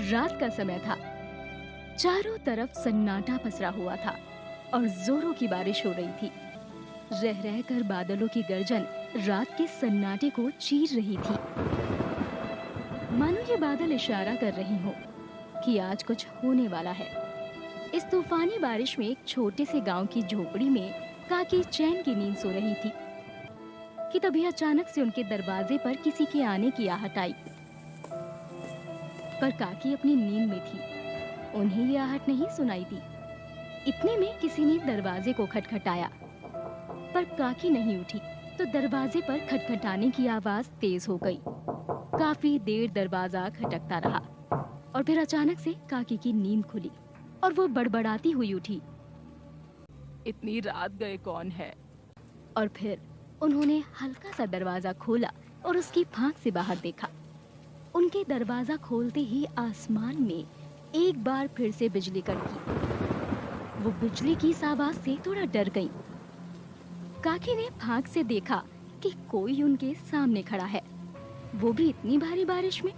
रात का समय था। चारों तरफ सन्नाटा पसरा हुआ था और जोरों की बारिश हो रही थी। रह रह कर बादलों की गर्जन रात के सन्नाटे को चीर रही थी। मानो ये बादल इशारा कर रहे हो कि आज कुछ होने वाला है। इस तूफानी बारिश में एक छोटे से गांव की झोपड़ी में काकी चैन की नींद सो रही थी कि तभी अचानक से उनके दरवाजे पर किसी के आने की आहट आई। पर काकी अपनी नींद में थी, उन्हें ये आहट नहीं सुनाई दी। इतने में किसी ने दरवाजे को खटखटाया, पर काकी नहीं उठी तो दरवाजे पर खटखटाने की आवाज तेज हो गई। काफी देर दरवाजा खटकता रहा और फिर अचानक से काकी की नींद खुली और वो बड़बड़ाती हुई उठी। इतनी रात गए कौन है? और फिर उन्होंने हल्का सा दरवाजा खोला और उसकी फांक से बाहर देखा। उनके दरवाजा खोलते ही आसमान में एक बार फिर से बिजली कड़की। वो बिजली की इस आवाज से थोड़ा डर गईं। काकी ने फांक से देखा कि कोई उनके सामने खड़ा है, वो भी इतनी भारी बारिश में।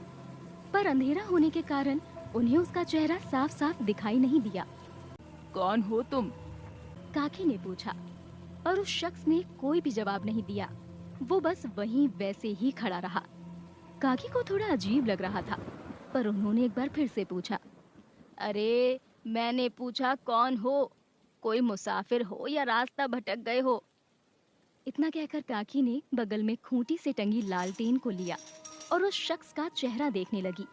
पर अंधेरा होने के कारण उन्हें उसका चेहरा साफ साफ दिखाई नहीं दिया। कौन हो तुम? काकी ने पूछा, पर उस शख्स ने कोई भी जवाब नहीं दिया। वो बस वहीं वैसे ही खड़ा रहा। काकी को थोड़ा अजीब लग रहा था, पर उन्होंने एक बार फिर से पूछा, अरे मैंने पूछा कौन हो? कोई मुसाफिर हो या रास्ता भटक गए हो? इतना कहकर काकी ने बगल में खूंटी से टंगी लालटेन को लिया और उस शख्स का चेहरा देखने लगी।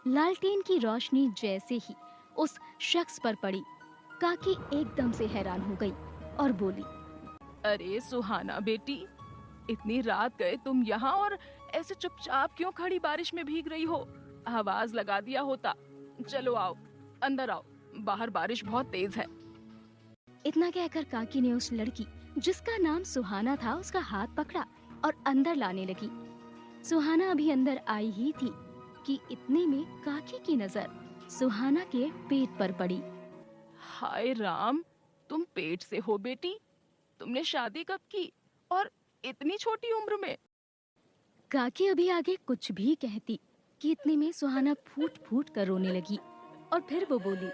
लालटेन की रोशनी जैसे ही उस शख्स पर पड़ी, काकी एकदम से हैरान हो गई और बोली, अरे सुहाना बेटी, इतनी रात गए तुम यहाँ और ऐसे चुपचाप क्यों खड़ी बारिश में भीग रही हो? आवाज लगा दिया होता। चलो आओ, अंदर आओ, बाहर बारिश बहुत तेज है। इतना कहकर काकी ने उस लड़की जिसका नाम सुहाना था उसका हाथ पकड़ा और अंदर लाने लगी। सुहाना अभी अंदर आई ही थी कि इतने में काकी की नजर सुहाना के पेट पर पड़ी। हाय राम, तुम पेट से हो बेटी? तुमने शादी कब की और इतनी छोटी उम्र में? काकी अभी आगे कुछ भी कहती कि इतने में सुहाना फूट फूट कर रोने लगी और फिर वो बोली,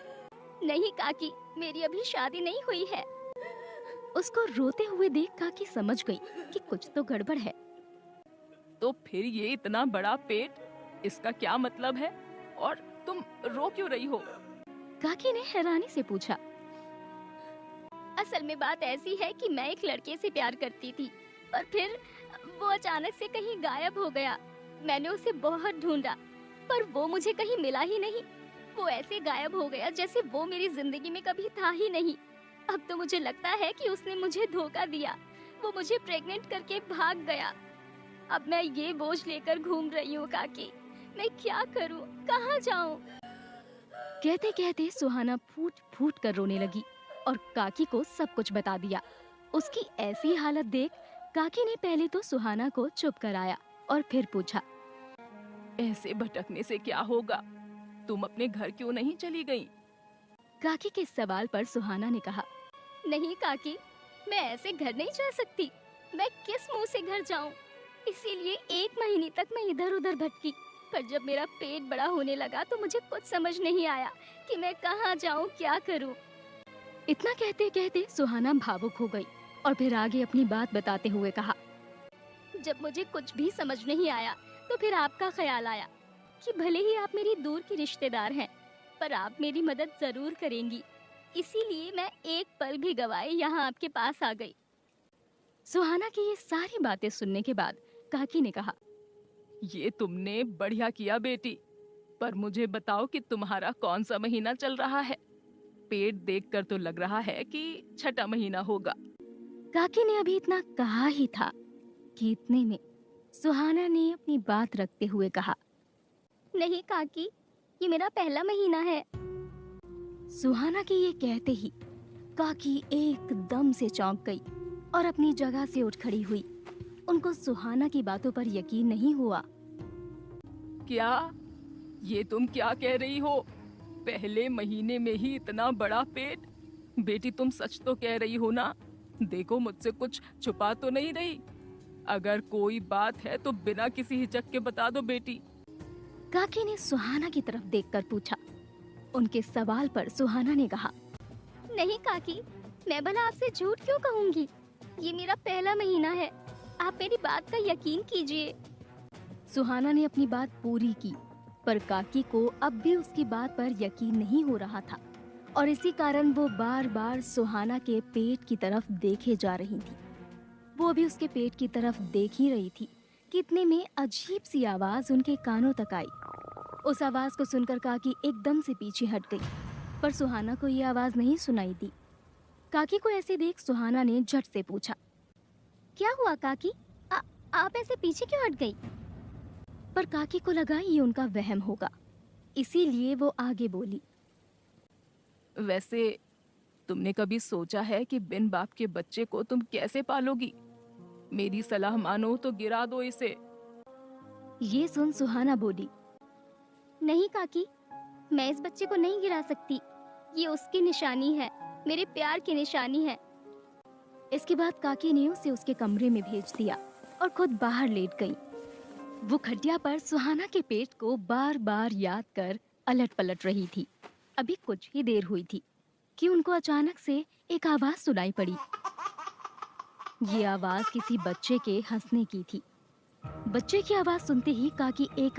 नहीं काकी, मेरी अभी शादी नहीं हुई है। उसको रोते हुए देख काकी समझ गई कि कुछ तो गड़बड़ है। तो फिर ये इतना बड़ा पेट, इसका क्या मतलब है? और तुम रो क्यों रही हो? काकी ने हैरानी से पूछा। असल में बात ऐसी है कि मैं एक लड़के से प्यार करती थी, पर फिर वो अचानक से कहीं गायब हो गया। मैंने उसे बहुत ढूंढा, पर वो मुझे कहीं मिला ही नहीं। वो ऐसे गायब हो गया जैसे वो मेरी जिंदगी में कभी था ही नहीं। अब तो मुझे लगता है कि उसने मुझे धोखा दिया। वो मुझे प्रेग्नेंट करके भाग गया। अब मैं ये बोझ लेकर घूम रही हूँ काकी। मैं क्या करूँ, कहाँ जाऊँ? कहते कहते सुहाना फूट फूट कर रोने लगी और काकी को सब कुछ बता दिया। उसकी ऐसी हालत देख काकी ने पहले तो सुहाना को चुप कराया और फिर पूछा, ऐसे भटकने से क्या होगा? तुम अपने घर क्यों नहीं चली गई? काकी के सवाल पर सुहाना ने कहा, नहीं काकी, मैं ऐसे घर नहीं जा सकती। मैं किस मुंह से घर जाऊं? इसीलिए 1 महीने तक मैं इधर उधर भटकी, पर जब मेरा पेट बड़ा होने लगा तो मुझे कुछ समझ नहीं आया कि मैं कहाँ जाऊं, क्या करूं। इतना कहते कहते सुहाना भावुक हो गई और फिर आगे अपनी बात बताते हुए कहा, जब मुझे कुछ भी समझ नहीं आया तो फिर आपका ख्याल आया कि भले ही आप मेरी दूर की रिश्तेदार हैं, पर आप मेरी मदद जरूर करेंगी। इसीलिए मैं एक पल भी गवाए यहाँ आपके पास आ गई। सुहाना की ये सारी बातें सुनने के बाद काकी ने कहा, ये तुमने बढ़िया किया बेटी, पर मुझे बताओ कि तुम्हारा कौन सा महीना चल रहा है? पेट देखकर तो लग रहा है कि 6ठा महीना होगा। काकी ने अभी इतना कहा ही था कि इतने में सुहाना ने अपनी बात रखते हुए कहा, नहीं काकी, ये मेरा पहला महीना है। सुहाना के ये कहते ही काकी एकदम से चौंक गई और अपनी जगह से उठ खड़ी हुई। उनको सुहाना की बातों पर यकीन नहीं हुआ। क्या? ये तुम क्या कह रही हो? पहले महीने में ही इतना बड़ा पेट? बेटी तुम सच तो कह रही हो ना? देखो मुझसे कुछ छुपा तो नहीं रही। अगर कोई बात है तो बिना किसी हिचक के बता दो बेटी। काकी ने सुहाना की तरफ देखकर पूछा। उनके सवाल पर सुहाना ने कहा, नहीं काकी, मैं भला आपसे झूठ क्यों कहूँगी? ये मेरा पहला महीना है, आप मेरी बात का यकीन कीजिए। सुहाना ने अपनी बात पूरी की, पर काकी को अब भी उसकी बात पर यकीन नहीं हो रहा था और इसी कारण वो बार बार सुहाना के पेट की तरफ देखे जा रही थी। वो भी उसके पेट की तरफ देख ही रही थी कि इतने में अजीब सी आवाज उनके कानों तक आई। उस आवाज को सुनकर काकी एकदम से पीछे हट गई, पर सुहाना को ये आवाज नहीं सुनाई दी। काकी को ऐसे देख सुहाना ने झट से पूछा, क्या हुआ काकी? आप ऐसे पीछे क्यों हट गई? पर काकी को लगा ये उनका वहम होगा, इसीलिए वो आगे बोली, वैसे तुमने कभी सोचा है कि बिन बाप के बच्चे को तुम कैसे पालोगी? मेरी सलाह मानो तो गिरा दो इसे। ये सुन सुहाना बोली, नहीं काकी, मैं इस बच्चे को नहीं गिरा सकती, ये उसकी निशानी है, मेरे प्यार की निशानी है। इसके बाद काकी ने उसे उसके कमरे में भेज दिया और खुद बाहर लेट गई। वो खटिया पर सुहाना के पेट को बार बार याद कर अलट पलट रही थी। अभी कुछ ही देर हुई थी कि उनको अचानक से एक आवाज सुनाई पड़ी। ये आवाज किसी बच्चे के हंसने की थी। बच्चे की आवाज सुनते ही काकी एक